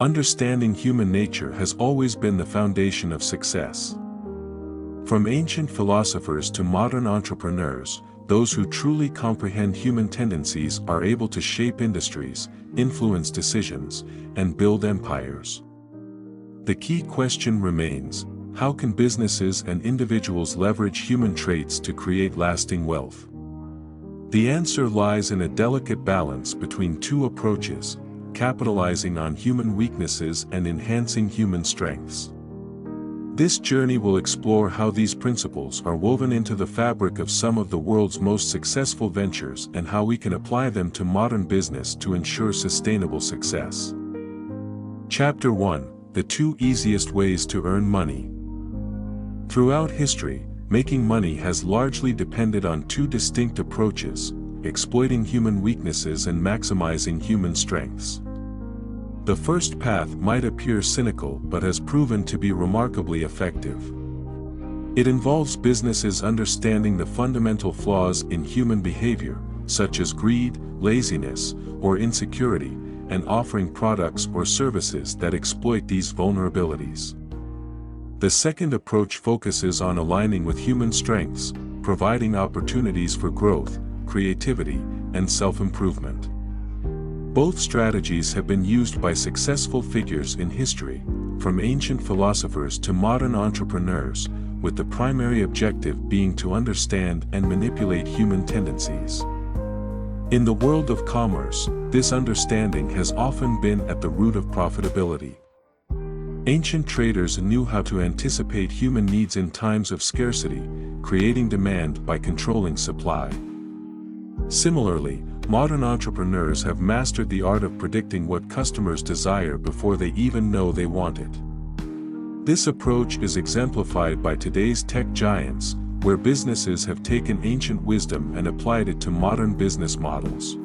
Understanding human nature has always been the foundation of success. From ancient philosophers to modern entrepreneurs, those who truly comprehend human tendencies are able to shape industries, influence decisions, and build empires. The key question remains: how can businesses and individuals leverage human traits to create lasting wealth? The answer lies in a delicate balance between two approaches: capitalizing on human weaknesses and enhancing human strengths. This journey will explore how these principles are woven into the fabric of some of the world's most successful ventures and how we can apply them to modern business to ensure sustainable success. Chapter 1: The Two Easiest Ways to Earn Money. Throughout history, making money has largely depended on two distinct approaches: exploiting human weaknesses and maximizing human strengths. The first path might appear cynical but has proven to be remarkably effective. It involves businesses understanding the fundamental flaws in human behavior, such as greed, laziness, or insecurity, and offering products or services that exploit these vulnerabilities. The second approach focuses on aligning with human strengths, providing opportunities for growth, creativity, and self-improvement. Both strategies have been used by successful figures in history, from ancient philosophers to modern entrepreneurs, with the primary objective being to understand and manipulate human tendencies. In the world of commerce, this understanding has often been at the root of profitability. Ancient traders knew how to anticipate human needs in times of scarcity, creating demand by controlling supply. Similarly, modern entrepreneurs have mastered the art of predicting what customers desire before they even know they want it. This approach is exemplified by today's tech giants, where businesses have taken ancient wisdom and applied it to modern business models.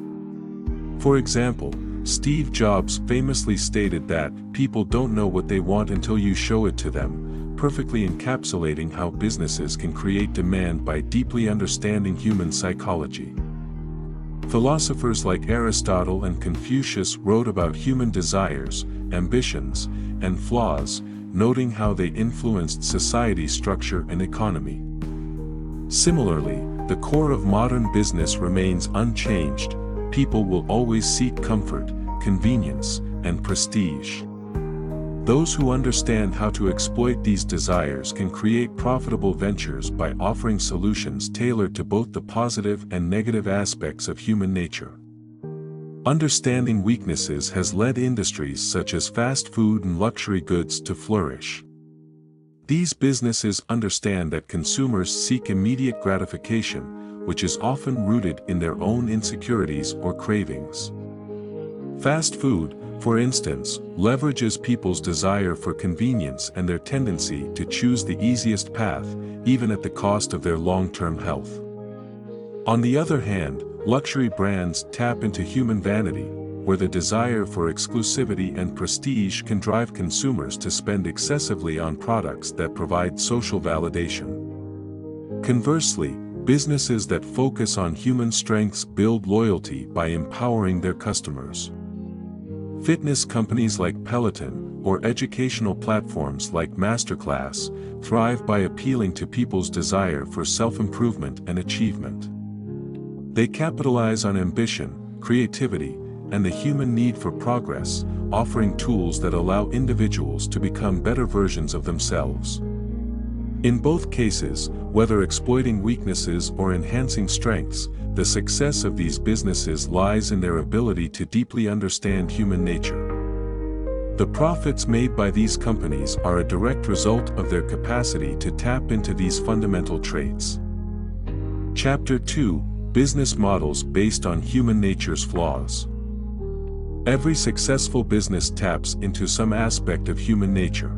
For example, Steve Jobs famously stated that people don't know what they want until you show it to them, perfectly encapsulating how businesses can create demand by deeply understanding human psychology. Philosophers like Aristotle and Confucius wrote about human desires, ambitions, and flaws, noting how they influenced society's structure and economy. Similarly, the core of modern business remains unchanged: people will always seek comfort, convenience, and prestige. Those who understand how to exploit these desires can create profitable ventures by offering solutions tailored to both the positive and negative aspects of human nature. Understanding weaknesses has led industries such as fast food and luxury goods to flourish. These businesses understand that consumers seek immediate gratification, which is often rooted in their own insecurities or cravings. Fast food, for instance, leverages people's desire for convenience and their tendency to choose the easiest path, even at the cost of their long-term health. On the other hand, luxury brands tap into human vanity, where the desire for exclusivity and prestige can drive consumers to spend excessively on products that provide social validation. Conversely, businesses that focus on human strengths build loyalty by empowering their customers. Fitness companies like Peloton, or educational platforms like Masterclass, thrive by appealing to people's desire for self-improvement and achievement. They capitalize on ambition, creativity, and the human need for progress, offering tools that allow individuals to become better versions of themselves. In both cases, whether exploiting weaknesses or enhancing strengths, the success of these businesses lies in their ability to deeply understand human nature. The profits made by these companies are a direct result of their capacity to tap into these fundamental traits. Chapter 2: Business Models Based on Human Nature's Flaws. Every successful business taps into some aspect of human nature.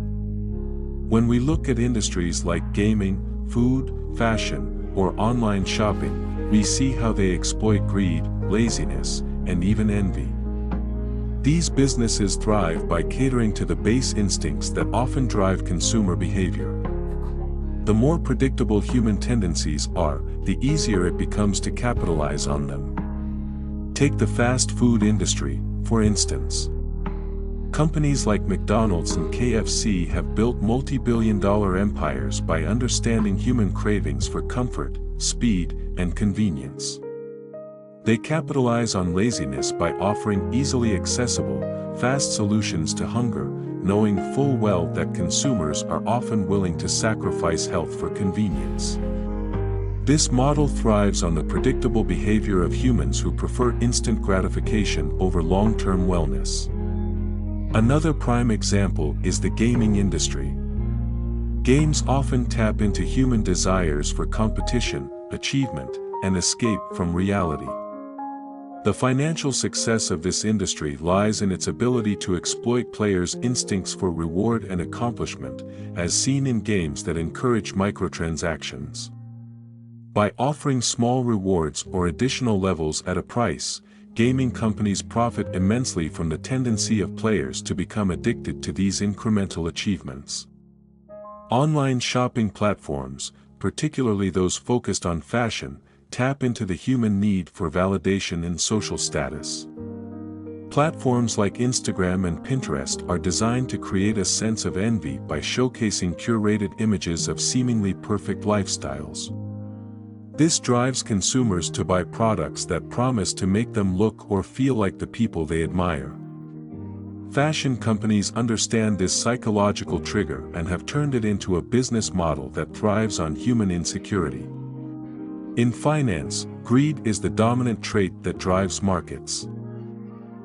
When we look at industries like gaming, food, fashion, or online shopping, we see how they exploit greed, laziness, and even envy. These businesses thrive by catering to the base instincts that often drive consumer behavior. The more predictable human tendencies are, the easier it becomes to capitalize on them. Take the fast food industry, for instance. Companies like McDonald's and KFC have built multi-billion-dollar empires by understanding human cravings for comfort, speed, and convenience. They capitalize on laziness by offering easily accessible, fast solutions to hunger, knowing full well that consumers are often willing to sacrifice health for convenience. This model thrives on the predictable behavior of humans who prefer instant gratification over long-term wellness. Another prime example is the gaming industry. Games often tap into human desires for competition, achievement, and escape from reality. The financial success of this industry lies in its ability to exploit players' instincts for reward and accomplishment, as seen in games that encourage microtransactions. By offering small rewards or additional levels at a price, gaming companies profit immensely from the tendency of players to become addicted to these incremental achievements. Online shopping platforms, particularly those focused on fashion, tap into the human need for validation and social status. Platforms like Instagram and Pinterest are designed to create a sense of envy by showcasing curated images of seemingly perfect lifestyles. This drives consumers to buy products that promise to make them look or feel like the people they admire. Fashion companies understand this psychological trigger and have turned it into a business model that thrives on human insecurity. In finance, greed is the dominant trait that drives markets.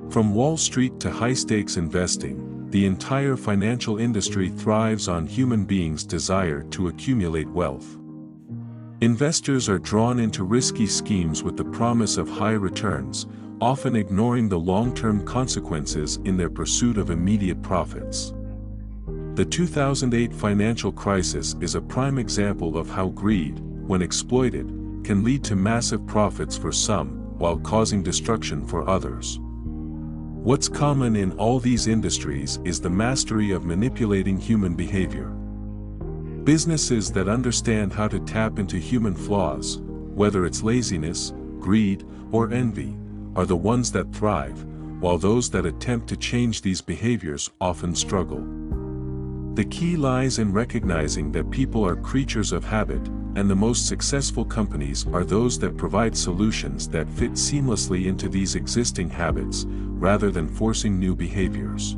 From Wall Street to high-stakes investing, the entire financial industry thrives on human beings' desire to accumulate wealth. Investors are drawn into risky schemes with the promise of high returns, often ignoring the long-term consequences in their pursuit of immediate profits. The 2008 financial crisis is a prime example of how greed, when exploited, can lead to massive profits for some, while causing destruction for others. What's common in all these industries is the mastery of manipulating human behavior. Businesses that understand how to tap into human flaws, whether it's laziness, greed, or envy, are the ones that thrive, while those that attempt to change these behaviors often struggle. The key lies in recognizing that people are creatures of habit, and the most successful companies are those that provide solutions that fit seamlessly into these existing habits, rather than forcing new behaviors.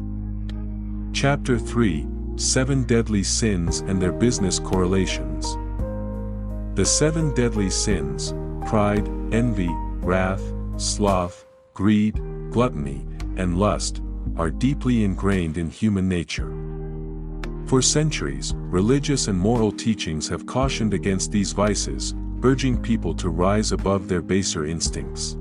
Chapter 3: 7 Deadly Sins and Their Business Correlations. The 7 deadly sins, pride, envy, wrath, sloth, greed, gluttony, and lust, are deeply ingrained in human nature. For centuries, religious and moral teachings have cautioned against these vices, urging people to rise above their baser instincts.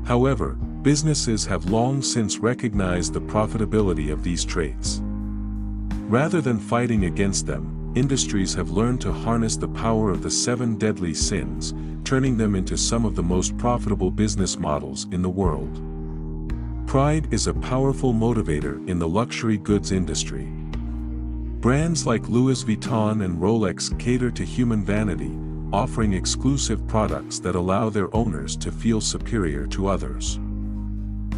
However, businesses have long since recognized the profitability of these traits. Rather than fighting against them, industries have learned to harness the power of the 7 deadly sins, turning them into some of the most profitable business models in the world. Pride is a powerful motivator in the luxury goods industry. Brands like Louis Vuitton and Rolex cater to human vanity, offering exclusive products that allow their owners to feel superior to others.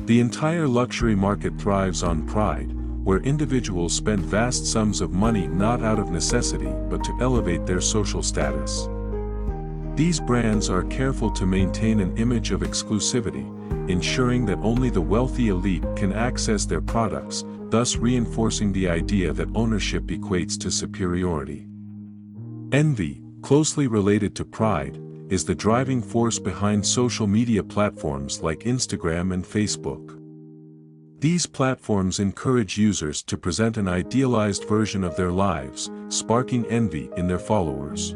The entire luxury market thrives on pride, where individuals spend vast sums of money not out of necessity but to elevate their social status. These brands are careful to maintain an image of exclusivity, ensuring that only the wealthy elite can access their products, thus reinforcing the idea that ownership equates to superiority. Envy, closely related to pride, is the driving force behind social media platforms like Instagram and Facebook. These platforms encourage users to present an idealized version of their lives, sparking envy in their followers.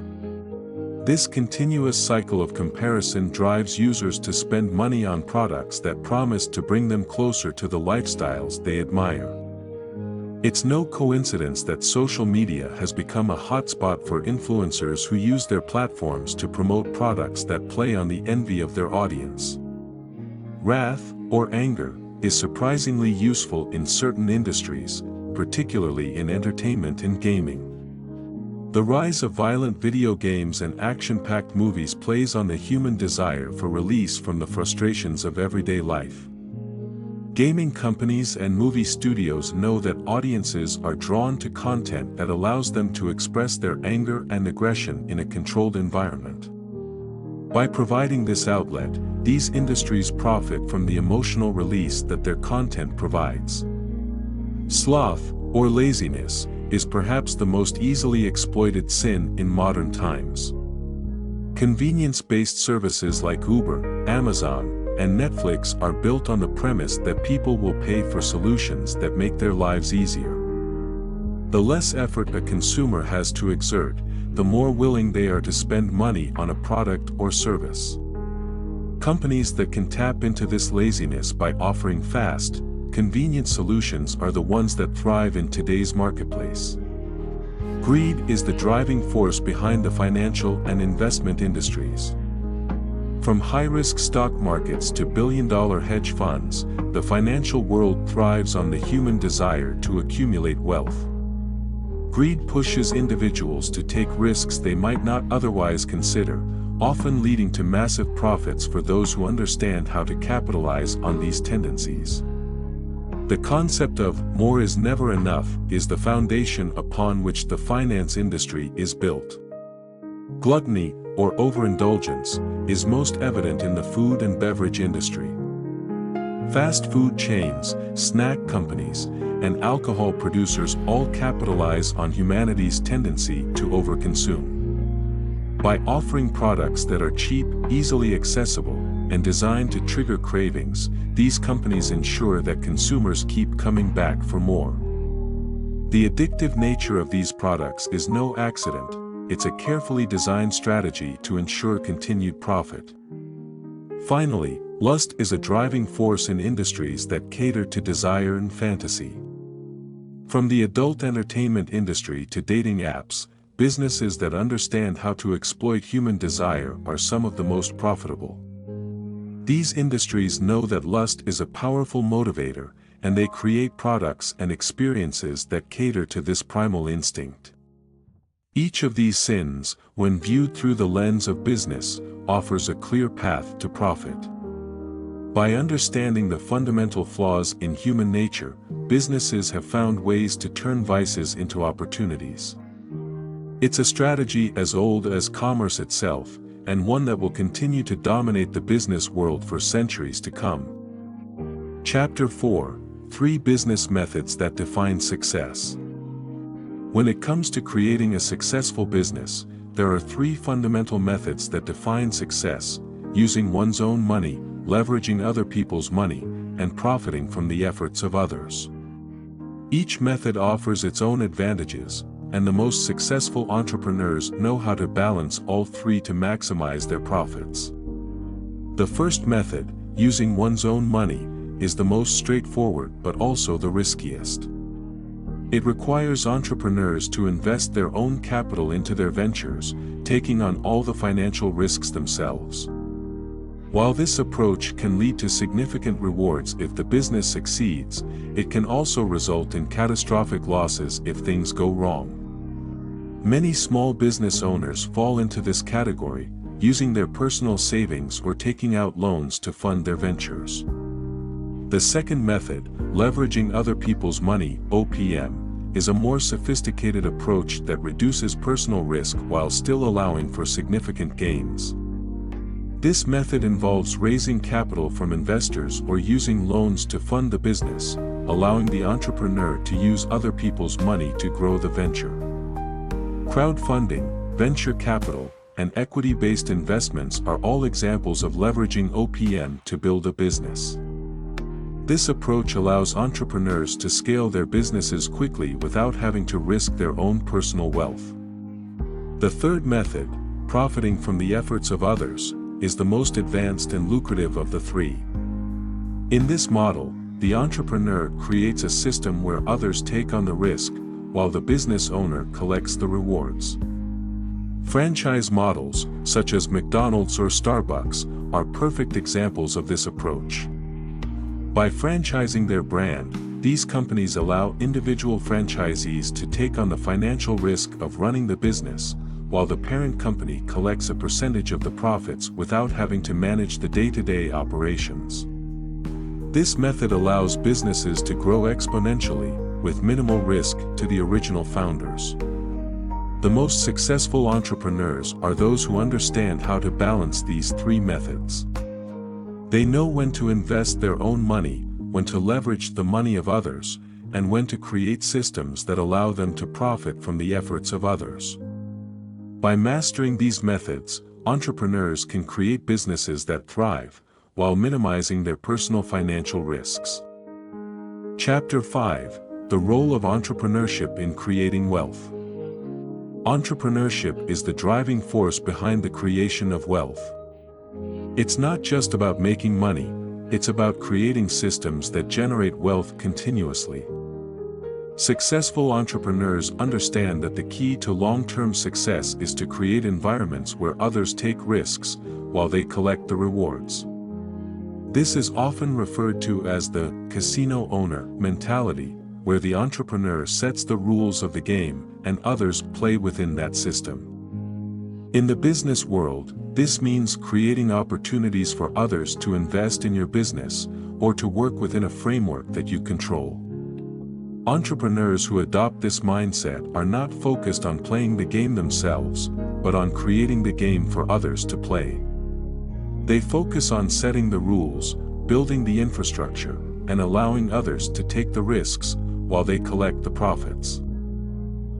This continuous cycle of comparison drives users to spend money on products that promise to bring them closer to the lifestyles they admire. It's no coincidence that social media has become a hotspot for influencers who use their platforms to promote products that play on the envy of their audience. Wrath, or anger, is surprisingly useful in certain industries, particularly in entertainment and gaming. The rise of violent video games and action-packed movies plays on the human desire for release from the frustrations of everyday life. Gaming companies and movie studios know that audiences are drawn to content that allows them to express their anger and aggression in a controlled environment. By providing this outlet, these industries profit from the emotional release that their content provides. Sloth, or laziness, is perhaps the most easily exploited sin in modern times. Convenience-based services like Uber, Amazon, and Netflix are built on the premise that people will pay for solutions that make their lives easier. The less effort a consumer has to exert, the more willing they are to spend money on a product or service. Companies that can tap into this laziness by offering fast, convenient solutions are the ones that thrive in today's marketplace. Greed is the driving force behind the financial and investment industries. From high-risk stock markets to billion-dollar hedge funds, the financial world thrives on the human desire to accumulate wealth. Greed pushes individuals to take risks they might not otherwise consider, often leading to massive profits for those who understand how to capitalize on these tendencies. The concept of "more is never enough" is the foundation upon which the finance industry is built. Gluttony, or overindulgence, is most evident in the food and beverage industry. Fast food chains, snack companies, and alcohol producers all capitalize on humanity's tendency to overconsume. By offering products that are cheap, easily accessible, and designed to trigger cravings, these companies ensure that consumers keep coming back for more. The addictive nature of these products is no accident. It's a carefully designed strategy to ensure continued profit. Finally, lust is a driving force in industries that cater to desire and fantasy. From the adult entertainment industry to dating apps, businesses that understand how to exploit human desire are some of the most profitable. These industries know that lust is a powerful motivator, and they create products and experiences that cater to this primal instinct. Each of these sins, when viewed through the lens of business, offers a clear path to profit. By understanding the fundamental flaws in human nature, businesses have found ways to turn vices into opportunities. It's a strategy as old as commerce itself, and one that will continue to dominate the business world for centuries to come. Chapter 4: 3 Business Methods that Define Success. When it comes to creating a successful business, there are 3 fundamental methods that define success: using one's own money, leveraging other people's money, and profiting from the efforts of others. Each method offers its own advantages, and the most successful entrepreneurs know how to balance all 3 to maximize their profits. The first method, using one's own money, is the most straightforward but also the riskiest. It requires entrepreneurs to invest their own capital into their ventures, taking on all the financial risks themselves. While this approach can lead to significant rewards if the business succeeds, it can also result in catastrophic losses if things go wrong. Many small business owners fall into this category, using their personal savings or taking out loans to fund their ventures. The second method, leveraging other people's money, OPM, is a more sophisticated approach that reduces personal risk while still allowing for significant gains. This method involves raising capital from investors or using loans to fund the business, allowing the entrepreneur to use other people's money to grow the venture. Crowdfunding, venture capital, and equity-based investments are all examples of leveraging OPM to build a business. This approach allows entrepreneurs to scale their businesses quickly without having to risk their own personal wealth. The third method, profiting from the efforts of others, is the most advanced and lucrative of the 3. In this model, the entrepreneur creates a system where others take on the risk, while the business owner collects the rewards. Franchise models, such as McDonald's or Starbucks, are perfect examples of this approach. By franchising their brand, these companies allow individual franchisees to take on the financial risk of running the business, while the parent company collects a percentage of the profits without having to manage the day-to-day operations. This method allows businesses to grow exponentially, with minimal risk to the original founders. The most successful entrepreneurs are those who understand how to balance these three methods. They know when to invest their own money, when to leverage the money of others, and when to create systems that allow them to profit from the efforts of others. By mastering these methods, entrepreneurs can create businesses that thrive, while minimizing their personal financial risks. Chapter 5: The Role of Entrepreneurship in Creating Wealth. Entrepreneurship is the driving force behind the creation of wealth. It's not just about making money, it's about creating systems that generate wealth continuously. Successful entrepreneurs understand that the key to long-term success is to create environments where others take risks, while they collect the rewards. This is often referred to as the casino owner mentality, where the entrepreneur sets the rules of the game, and others play within that system. In the business world, this means creating opportunities for others to invest in your business, or to work within a framework that you control. Entrepreneurs who adopt this mindset are not focused on playing the game themselves, but on creating the game for others to play. They focus on setting the rules, building the infrastructure, and allowing others to take the risks, while they collect the profits.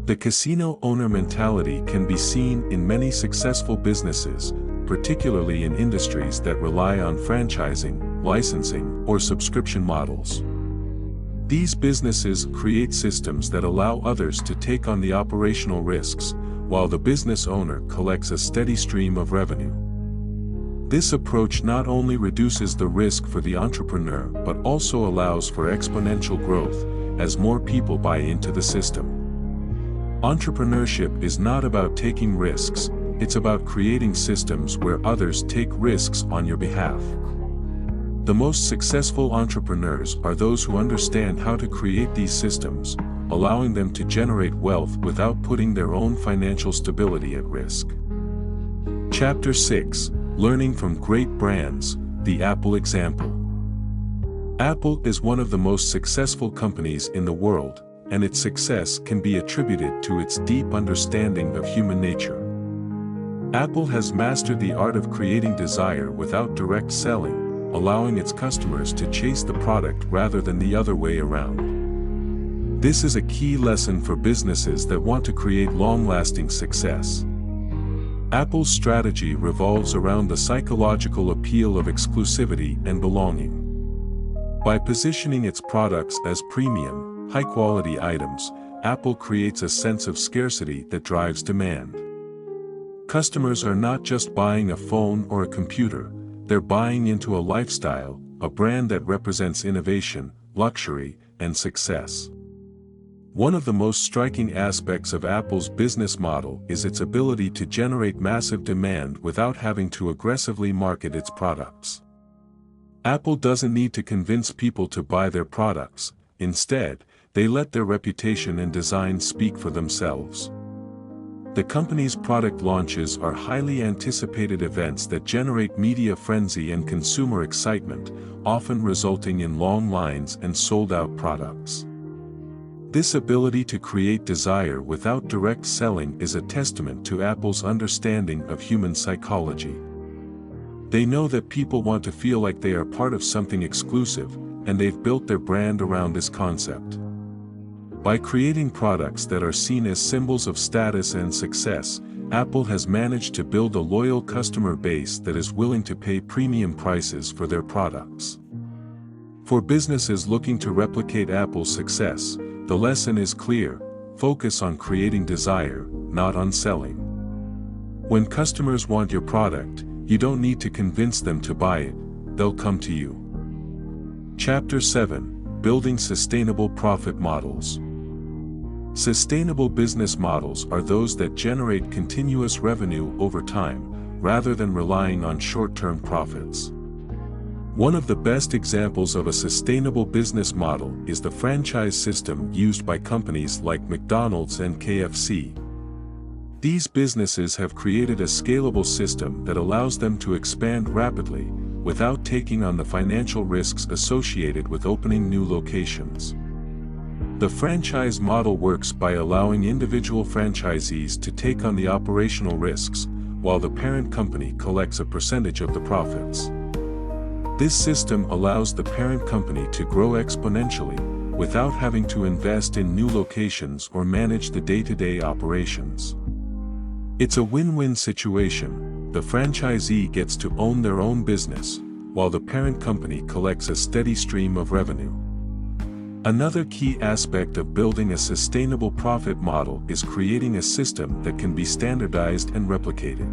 The casino owner mentality can be seen in many successful businesses, particularly in industries that rely on franchising, licensing, or subscription models. These businesses create systems that allow others to take on the operational risks, while the business owner collects a steady stream of revenue. This approach not only reduces the risk for the entrepreneur but also allows for exponential growth, as more people buy into the system. Entrepreneurship is not about taking risks, it's about creating systems where others take risks on your behalf. The most successful entrepreneurs are those who understand how to create these systems, allowing them to generate wealth without putting their own financial stability at risk. Chapter 6: Learning from Great Brands, the Apple Example. Apple is one of the most successful companies in the world, and its success can be attributed to its deep understanding of human nature. Apple has mastered the art of creating desire without direct selling, allowing its customers to chase the product rather than the other way around. This is a key lesson for businesses that want to create long-lasting success. Apple's strategy revolves around the psychological appeal of exclusivity and belonging. By positioning its products as premium, high-quality items, Apple creates a sense of scarcity that drives demand. Customers are not just buying a phone or a computer, they're buying into a lifestyle, a brand that represents innovation, luxury, and success. One of the most striking aspects of Apple's business model is its ability to generate massive demand without having to aggressively market its products. Apple doesn't need to convince people to buy their products, instead, they let their reputation and design speak for themselves. The company's product launches are highly anticipated events that generate media frenzy and consumer excitement, often resulting in long lines and sold-out products. This ability to create desire without direct selling is a testament to Apple's understanding of human psychology. They know that people want to feel like they are part of something exclusive, and they've built their brand around this concept. By creating products that are seen as symbols of status and success, Apple has managed to build a loyal customer base that is willing to pay premium prices for their products. For businesses looking to replicate Apple's success, the lesson is clear: focus on creating desire, not on selling. When customers want your product, you don't need to convince them to buy it, they'll come to you. Chapter 7: Building Sustainable Profit Models. Sustainable business models are those that generate continuous revenue over time, rather than relying on short-term profits. One of the best examples of a sustainable business model is the franchise system used by companies like McDonald's and KFC. These businesses have created a scalable system that allows them to expand rapidly, without taking on the financial risks associated with opening new locations. The franchise model works by allowing individual franchisees to take on the operational risks, while the parent company collects a percentage of the profits. This system allows the parent company to grow exponentially, without having to invest in new locations or manage the day-to-day operations. It's a win-win situation. The franchisee gets to own their own business, while the parent company collects a steady stream of revenue. Another key aspect of building a sustainable profit model is creating a system that can be standardized and replicated.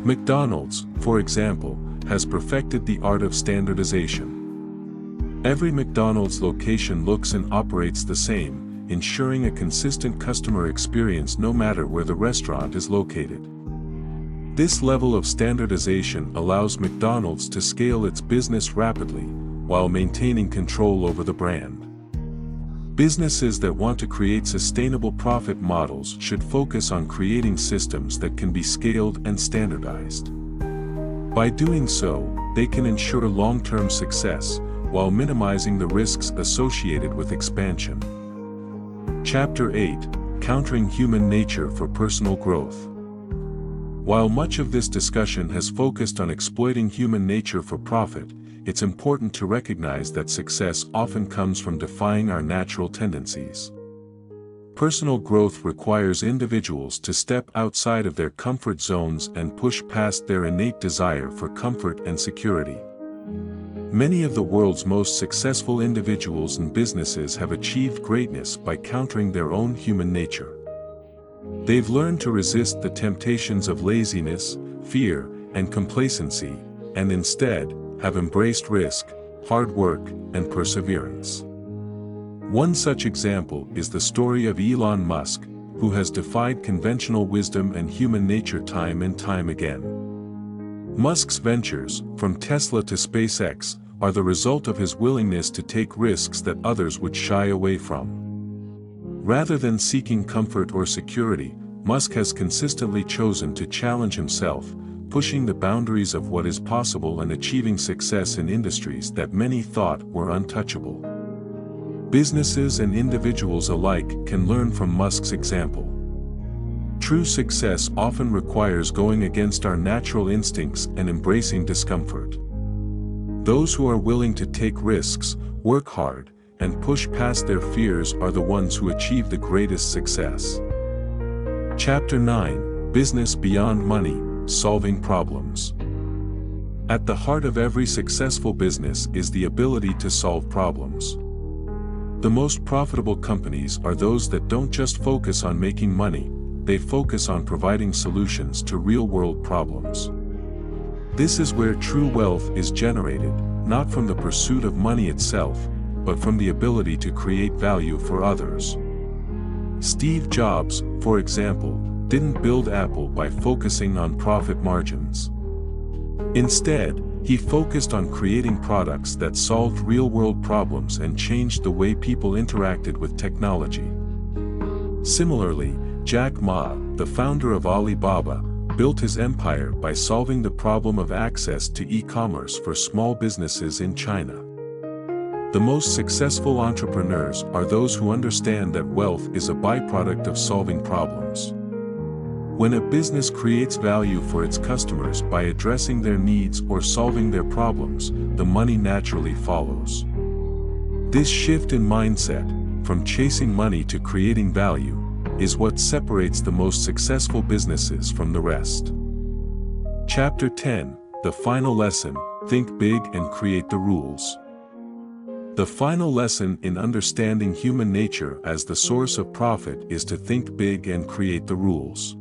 McDonald's, for example, has perfected the art of standardization. Every McDonald's location looks and operates the same, ensuring a consistent customer experience no matter where the restaurant is located. This level of standardization allows McDonald's to scale its business rapidly, while maintaining control over the brand. Businesses that want to create sustainable profit models should focus on creating systems that can be scaled and standardized. By doing so, they can ensure long-term success, while minimizing the risks associated with expansion. Chapter 8: Countering Human Nature for Personal Growth. While much of this discussion has focused on exploiting human nature for profit, it's important to recognize that success often comes from defying our natural tendencies. Personal growth requires individuals to step outside of their comfort zones and push past their innate desire for comfort and security. Many of the world's most successful individuals and businesses have achieved greatness by countering their own human nature. They've learned to resist the temptations of laziness, fear, and complacency, and instead, have embraced risk, hard work, and perseverance. One such example is the story of Elon Musk, who has defied conventional wisdom and human nature time and time again. Musk's ventures, from Tesla to SpaceX, are the result of his willingness to take risks that others would shy away from. Rather than seeking comfort or security, Musk has consistently chosen to challenge himself, pushing the boundaries of what is possible and achieving success in industries that many thought were untouchable. Businesses and individuals alike can learn from Musk's example. True success often requires going against our natural instincts and embracing discomfort. Those who are willing to take risks, work hard, and push past their fears are the ones who achieve the greatest success. Chapter 9: Business Beyond Money: Solving Problems. At the heart of every successful business is the ability to solve problems. The most profitable companies are those that don't just focus on making money, they focus on providing solutions to real-world problems. This is where true wealth is generated, not from the pursuit of money itself, but from the ability to create value for others. Steve Jobs, for example, didn't build Apple by focusing on profit margins. Instead, he focused on creating products that solved real-world problems and changed the way people interacted with technology. Similarly, Jack Ma, the founder of Alibaba, built his empire by solving the problem of access to e-commerce for small businesses in China. The most successful entrepreneurs are those who understand that wealth is a byproduct of solving problems. When a business creates value for its customers by addressing their needs or solving their problems, the money naturally follows. This shift in mindset, from chasing money to creating value, is what separates the most successful businesses from the rest. Chapter 10: The Final Lesson: Think Big and Create the Rules. The final lesson in understanding human nature as the source of profit is to think big and create the rules.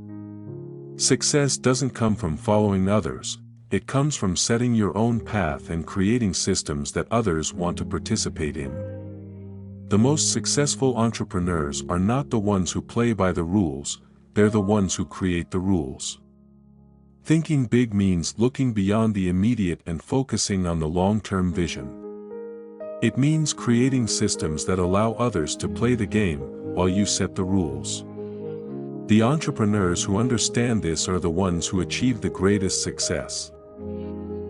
Success doesn't come from following others, it comes from setting your own path and creating systems that others want to participate in. The most successful entrepreneurs are not the ones who play by the rules, they're the ones who create the rules. Thinking big means looking beyond the immediate and focusing on the long-term vision. It means creating systems that allow others to play the game, while you set the rules. The entrepreneurs who understand this are the ones who achieve the greatest success.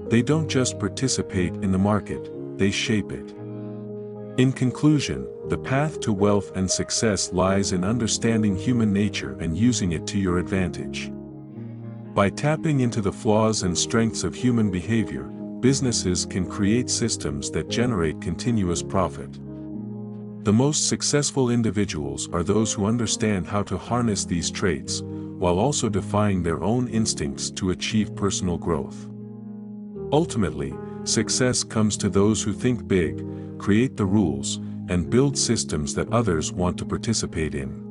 They don't just participate in the market, they shape it. In conclusion, the path to wealth and success lies in understanding human nature and using it to your advantage. By tapping into the flaws and strengths of human behavior, businesses can create systems that generate continuous profit. The most successful individuals are those who understand how to harness these traits, while also defying their own instincts to achieve personal growth. Ultimately, success comes to those who think big, create the rules, and build systems that others want to participate in.